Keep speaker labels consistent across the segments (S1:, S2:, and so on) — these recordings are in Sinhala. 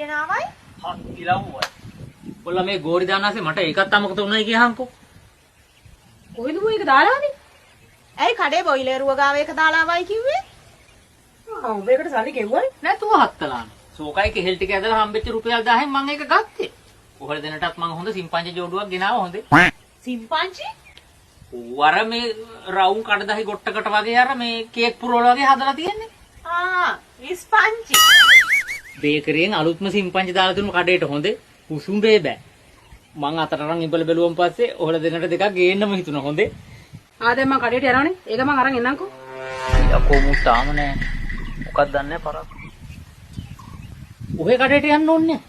S1: ගෙනාවයි.
S2: හත්තිලව්වයි. ඔයාලා මේ ගෝරි දානාසේ මට ඒකත් අමතක උනායි කියහන්කෝ.
S3: කොහෙද මේක දාලානේ?
S1: ඇයි කඩේ බොයිලරුව ගාව එක දාලාවයි කිව්වේ?
S3: මේකට සල්ලි කෙව්වනේ.
S2: නැතුව හත්තලාන. සෝකයි කෙහෙල් ටික ඇදලා හම්බෙච්ච රුපියල් 1000න් මම ඒක ගත්තේ. ඔයාලා දෙනටත් මම හොඳ සිම්පංචි ජෝඩුවක් ගෙනාවා හොඳේ.
S1: සිම්පංචි?
S2: වර මේ රවුම් කඩදාහි ගොට්ටකට වගේ අර මේ කේක් පුරවල වගේ හදලා තියෙන්නේ.
S1: විස්පංචි.
S2: බේකරියෙන් අලුත්ම සිම්පංචි දාලා දුන්නු කඩේට හොඳේ. කුසුඹේ බෑ. මං අතට අරන් ඉබල බැලුවම් පස්සේ ඔයාලා දෙනට දෙකක් ගේන්නම හිතුණා හොඳේ.
S3: දැන් මම කඩේට යනවනේ. ඒක මම අරන් එන්නම්කෝ.
S2: යකෝ මු තාම නෑ. මොකක්ද දන්නේ පරක්. ඔහේ කඩේට යන්න ඕනේ.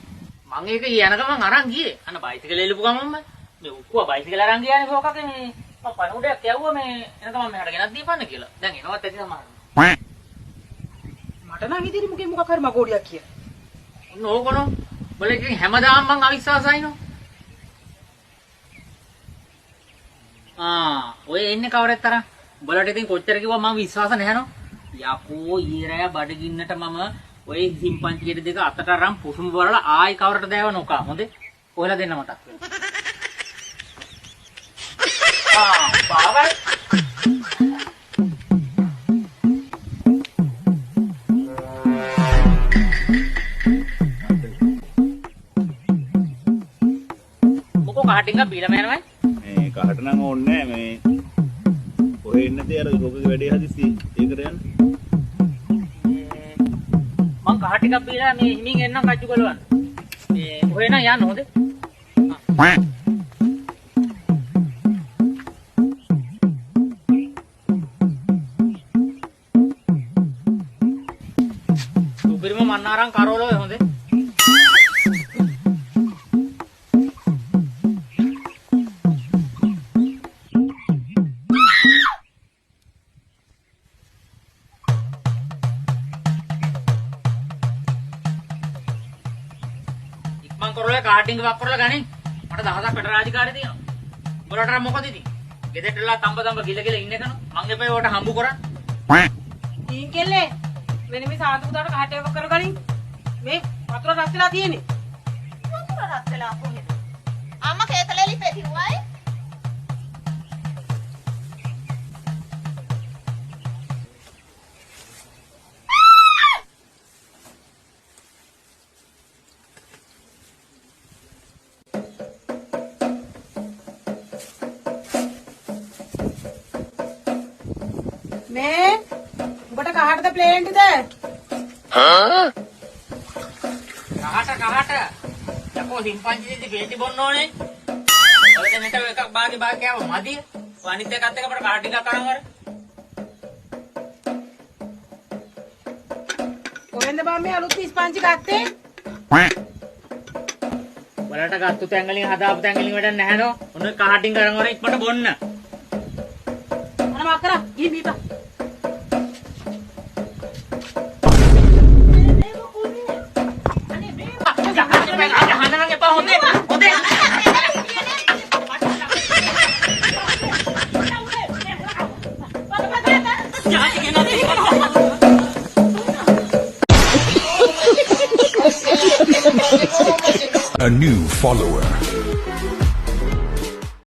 S2: මං ඒක යන ගමන් අරන් ගියේ. අන්න බයිසිකල් එල්ලපු ගමන්ම මේ උක්කුව බයිසිකල් අරන් ගියානේ සෝකගේ මේ මම පණුඩයක් යවුවා මේ එන ගමන් මෙහාට ගෙනත් දීපන්න කියලා. දැන් එනවත් ඇති සමහරව.
S3: මට නම් හිතෙන්නේ මොකක් හරි මගෝඩියක් කියලා.
S2: ඔන්න ඕකනෝ. බල ඉතින් හැමදාම මං අවිශ්වාසයිනෝ. ඔය එන්නේ කවරෙත් තරම්. උඹලට ඉතින් කොච්චර කිව්වා මම විශ්වාස නැහැනෝ. යකෝ ඊරය බඩගින්නට මම ඔය සිම්පන්චියට දෙක අතට අරන් පුසුම වලලා ආයි කවරට දැව නොකා. හොඳේ. ඔයලා දෙන්න මටත්. බාබයි. මොකෝ කහටින්ග බීලා මෑනවයි?
S4: මේ කහට නම් ඕනේ නෑ මේ ඔය ඉන්නදී අර ලෝකෙක වැඩේ හදිසි ඒකට යන්න.
S2: මං කහ ටිකක් බීලා මේ හිමින් එන්නම් කච්චු ගලවන්න. මේ ඔය නම් යන්න හොඳේ. සුපිරිම මන්නාරම් කරවල හොඳේ. මං කරවල කාටින්ග් වක් කරලා ගනින්. මට දහසක් පැට රාජකාරී තියෙනවා. උඹලට මොකද ඉතින්? ගෙදරටලා තඹ ගිල ඉන්න එකන මං එපේ ඔයාට හම්බු කරා.
S3: තීන් කෙල්ලේ මෙන්න මේ සාන්තු පුතාට කහටේව කරගනින්. මේ වතුර රත් වෙලා තියෙන්නේ.
S1: වතුර රත් වෙලා කොහෙද? අම්මා කේතලෙලි පෙතිරුවයි.
S3: මේ උඹට කහටද ප්ලේන්ට්ද?
S2: කහට. යකෝ සිම්පන්ජිදි පේටි බොන්න ඕනේ. ඔය දෙන්නට එකක් භාග්‍යව මදි. අනිත් එකත් එක අපට කාඩ් ටිකක් අරන් වර.
S3: කොහෙන්ද බම් මේ අලුත් ස්පංචි ගත්තේ?
S2: බලට ගත්තු තැන් වලින් හදාපු තැන් වලින් වැඩක් නැහැ නෝ. ඔන්න කාඩින් අරන් වර ඉක්මනට බොන්න.
S3: අර මාකරා ගිහින් බීපා.
S5: A new follower.